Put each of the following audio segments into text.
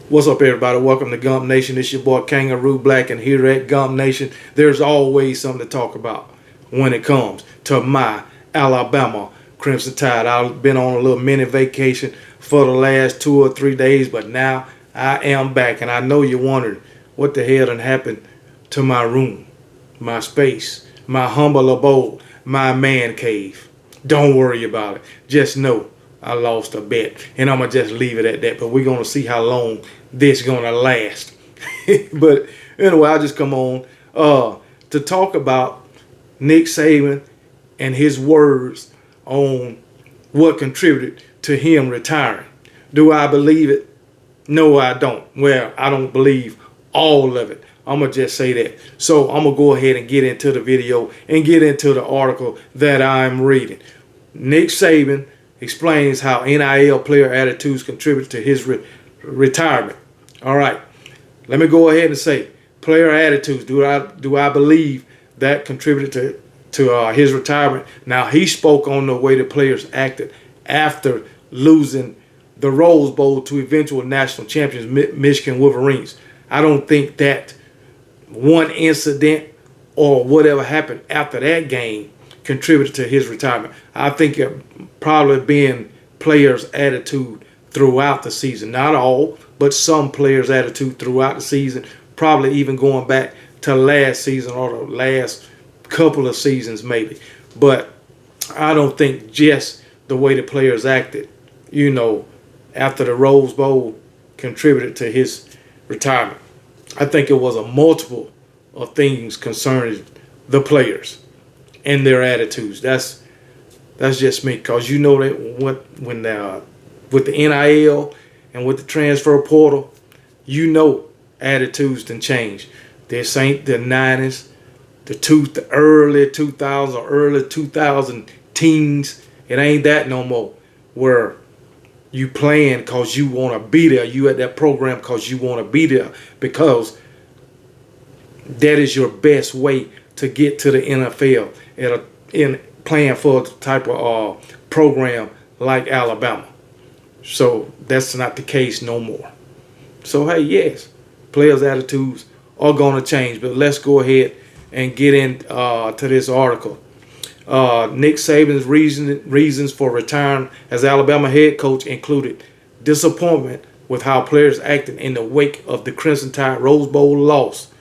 What's up, everybody? Welcome to Gump Nation. It's your boy Kangaroo Black, and here at Gump Nation, there's always something to talk about when it comes to my Alabama Crimson Tide. I've been on a little mini vacation for the last 2 or 3 days, but now I am back, and I know you're wondering what the hell done happened to my room, my space, my humble abode, my man cave. Don't worry about it. Just know I lost a bet, and I'm going to just leave it at that. But we're going to see how long this going to last. But anyway, I just come on to talk about Nick Saban and his words on what contributed to him retiring. Do I believe it? No, I don't. Well, I don't believe all of it. I'm going to just say that. So I'm going to go ahead and get into the video and get into the article that I'm reading. Nick Saban explains how NIL player attitudes contribute to his retirement. All right, let me go ahead and say player attitudes. Do I believe that contributed to his retirement? Now, he spoke on the way the players acted after losing the Rose Bowl to eventual national champions Michigan Wolverines. I don't think that one incident or whatever happened after that game contributed to his retirement. I think it probably been players' attitude throughout the season. Not all, but some players' attitude throughout the season, probably even going back to last season or the last couple of seasons maybe. But I don't think just the way the players acted, after the Rose Bowl contributed to his retirement. I think it was a multiple of things concerning the players and their attitudes. That's just me, because that with the NIL and with the transfer portal, attitudes can change. This ain't the 90s, the early 2000s or early 2000 teens. It ain't that no more, where you playing because you want to be there. You at that program because you want to be there, because that is your best way to get to the NFL in playing for a type of program like Alabama. So that's not the case no more. So hey, yes, players' attitudes are going to change. But let's go ahead and get into this article. Nick Saban's reasons for retiring as Alabama head coach included disappointment with how players acted in the wake of the Crimson Tide Rose Bowl loss.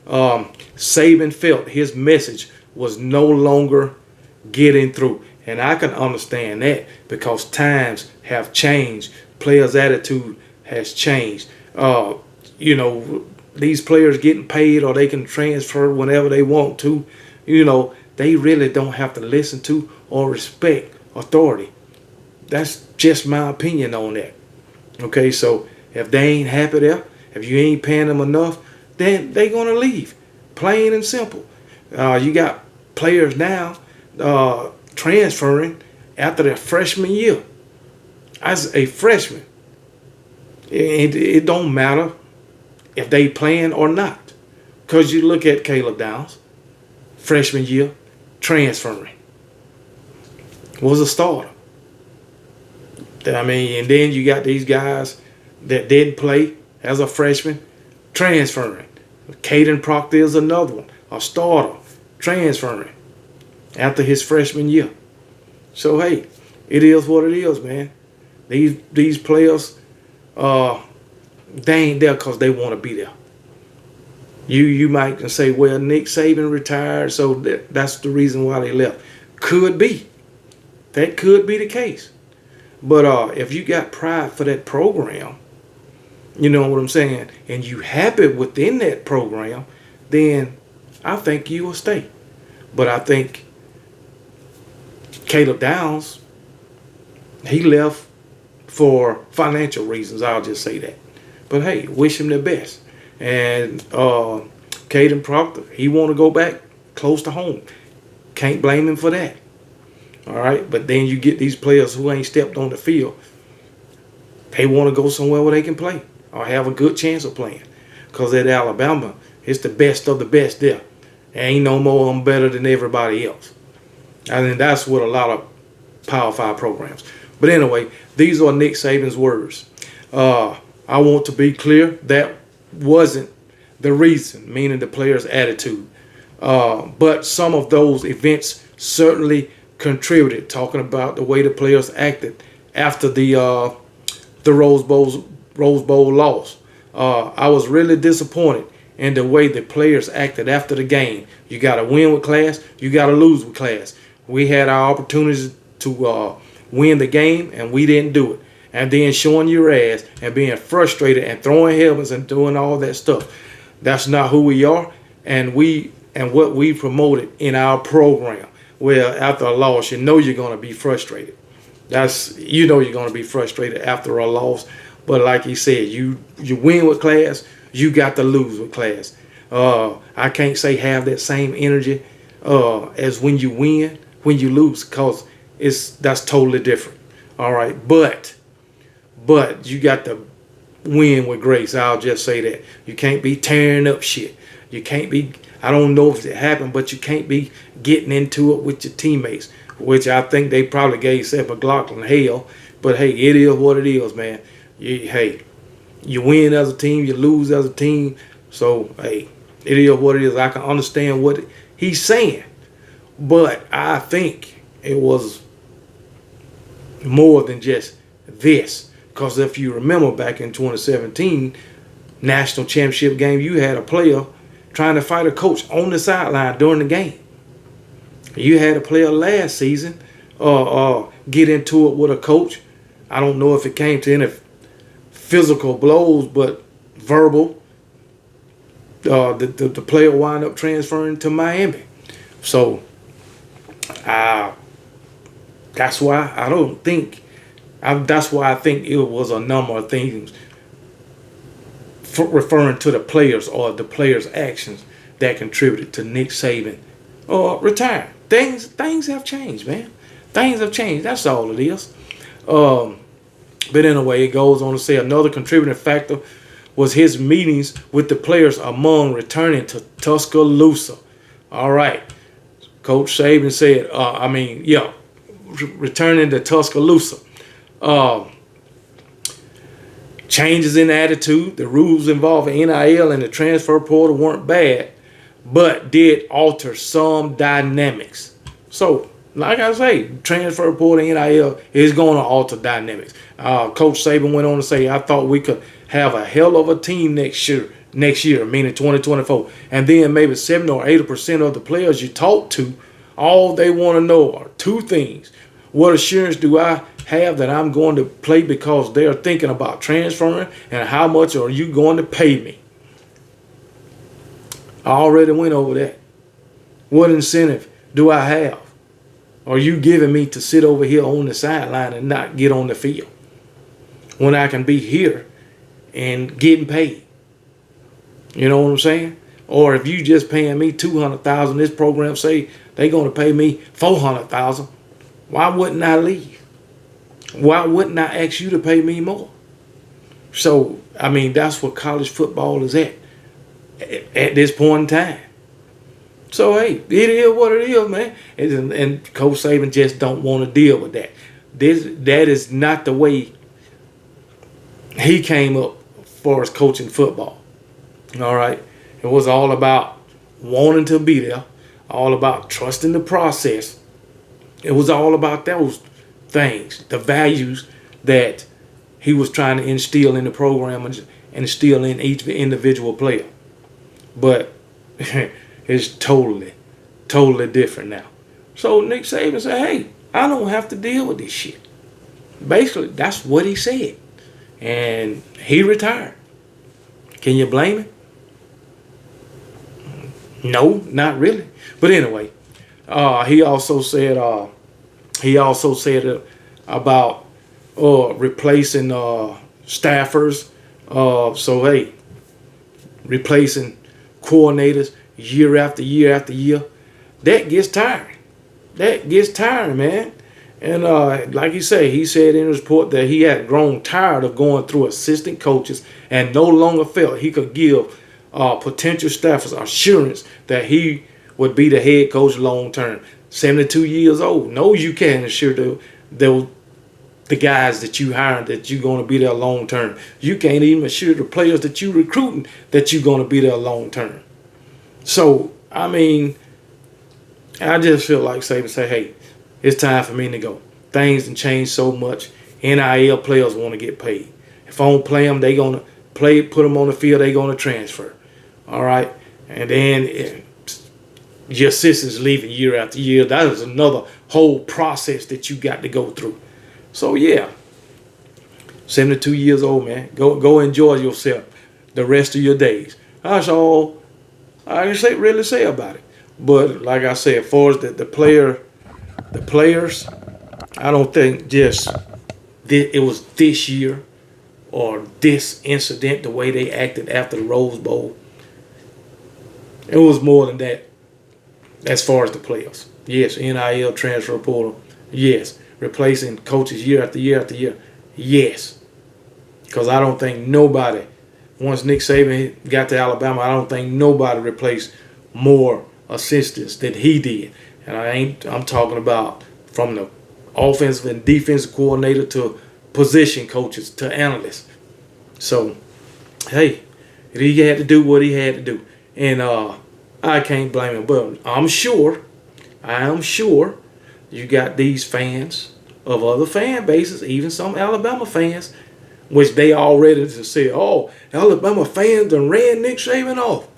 Saban felt his message was no longer getting through. And I can understand that, because times have changed. Players' attitude has changed. These players getting paid, or they can transfer whenever they want to. They really don't have to listen to or respect authority. That's just my opinion on that. Okay, so if they ain't happy there, if you ain't paying them enough, then they gonna leave. Plain and simple. You got players now transferring after their freshman year. As a freshman, it don't matter if they playing or not, because you look at Caleb Downs, freshman year, transferring, was a starter. And then you got these guys that didn't play as a freshman, transferring. Caden Proctor is another one, a starter, transferring after his freshman year. So hey, it is what it is, man. These players, they ain't there because they want to be there. You might say, well, Nick Saban retired, so that's the reason why they left. Could be. That could be the case. But if you got pride for that program, you know what I'm saying, and you happy within that program, then I think you will stay. But I think Caleb Downs, he left for financial reasons. I'll just say that. But hey, wish him the best. And Caden Proctor, he want to go back close to home. Can't blame him for that. All right, but then you get these players who ain't stepped on the field. They want to go somewhere where they can play or have a good chance of playing. Because at Alabama, it's the best of the best there. Ain't no more I'm better than everybody else. I mean, that's what a lot of Power 5 programs. But anyway, these are Nick Saban's words. I want to be clear, that wasn't the reason, meaning the players' attitude. But some of those events certainly contributed, talking about the way the players acted after the Rose Bowl loss. I was really disappointed in the way the players acted after the game. You got to win with class. You got to lose with class. We had our opportunities to win the game, and we didn't do it. And then showing your ass and being frustrated and throwing helmets and doing all that stuff. That's not who we are, and what we promoted in our program. Well, after a loss, you know you're going to be frustrated. You're going to be frustrated after a loss. But like he said, you win with class, you got to lose with class. I can't say have that same energy as when you win, when you lose, because that's totally different. All right, but you got to win with grace. I'll just say that. You can't be tearing up shit. You can't be, I don't know if it happened, but you can't be getting into it with your teammates, which I think they probably gave Seth McLaughlin hell. But hey, it is what it is, man. You win as a team, you lose as a team. So, hey, it is what it is. I can understand what he's saying. But I think it was more than just this. Because if you remember back in 2017, national championship game, you had a player trying to fight a coach on the sideline during the game. You had a player last season get into it with a coach. I don't know if it came to any physical blows, but verbal. The player wound up transferring to Miami. So that's why I think it was a number of things referring to the players or the players' actions that contributed to Nick Saban retiring. Things have changed, man. Things have changed. That's all it is. But anyway, it goes on to say another contributing factor was his meetings with the players among returning to Tuscaloosa. All right. Coach Saban said, returning to Tuscaloosa. Changes in attitude. The rules involving NIL and the transfer portal weren't bad, but did alter some dynamics. So, like I say, transfer portal and NIL is going to alter dynamics. Coach Saban went on to say, I thought we could have a hell of a team next year, meaning 2024. And then maybe 70 or 80% of the players you talk to, all they want to know are two things. What assurance do I have that I'm going to play because they're thinking about transferring, and how much are you going to pay me? I already went over that. What incentive do I have? Are you giving me to sit over here on the sideline and not get on the field when I can be here and getting paid? You know what I'm saying? Or if you just paying me $200,000, this program say they're going to pay me $400,000, why wouldn't I leave? Why wouldn't I ask you to pay me more? So, I mean, that's what college football is at this point in time. So, hey, it is what it is, man. And Coach Saban just don't want to deal with that. That is not the way he came up for his coaching football. All right? It was all about wanting to be there, all about trusting the process. It was all about those things, the values that he was trying to instill in the program and instill in each individual player. But it's totally different now. So Nick Saban said, hey, I don't have to deal with this shit. Basically, that's what he said. And he retired. Can you blame him? No, not really. But anyway, he also said about replacing staffers. So hey, replacing coordinators year after year after year, that gets tiring. That gets tiring, man. And like he said in his report that he had grown tired of going through assistant coaches and no longer felt he could give potential staffers assurance that he would be the head coach long term. 72 years old. No, you can't assure the guys that you hiring that you're going to be there long term. You can't even assure the players that you recruiting that you're going to be there long term. So, I mean, I just feel like Saban say, hey, it's time for me to go. Things have changed so much. NIL players want to get paid. If I don't play them, they going to put them on the field, they going to transfer. All right? And then your assistants leaving year after year. That is another whole process that you got to go through. So, yeah, 72 years old, man. Go enjoy yourself the rest of your days. That's all I can really say about it. But like I said, as far as the players, I don't think just it was this year or this incident, the way they acted after the Rose Bowl. It was more than that as far as the players. Yes, NIL, transfer portal. Yes, replacing coaches year after year after year. Yes, because I don't think nobody, once Nick Saban got to Alabama, I don't think nobody replaced more assistants than he did. And I'm talking about from the offensive and defensive coordinator to position coaches to analysts. So, hey, he had to do what he had to do. And I can't blame him. But I am sure you got these fans of other fan bases, even some Alabama fans, which they already to say, oh, Alabama fans done ran Nick Saban off.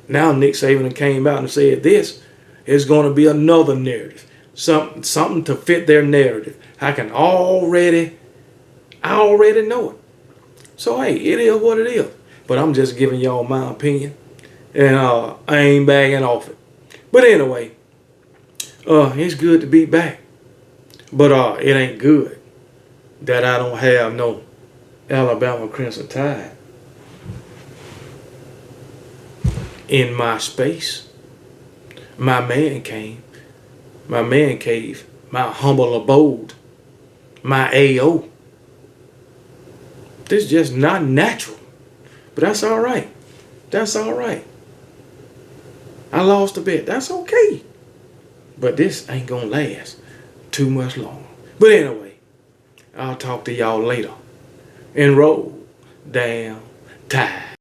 Now Nick Saban came out and said this is going to be another narrative. Something to fit their narrative. I already know it. So, hey, it is what it is. But I'm just giving y'all my opinion. And I ain't bagging off it. But anyway, it's good to be back. But it ain't good that I don't have no Alabama Crimson Tide in my space. My man cave, my humble abode, my AO. This is just not natural. But that's all right. That's all right. I lost a bet. That's okay. But this ain't going to last too much longer. But anyway, I'll talk to y'all later. And roll damn tide.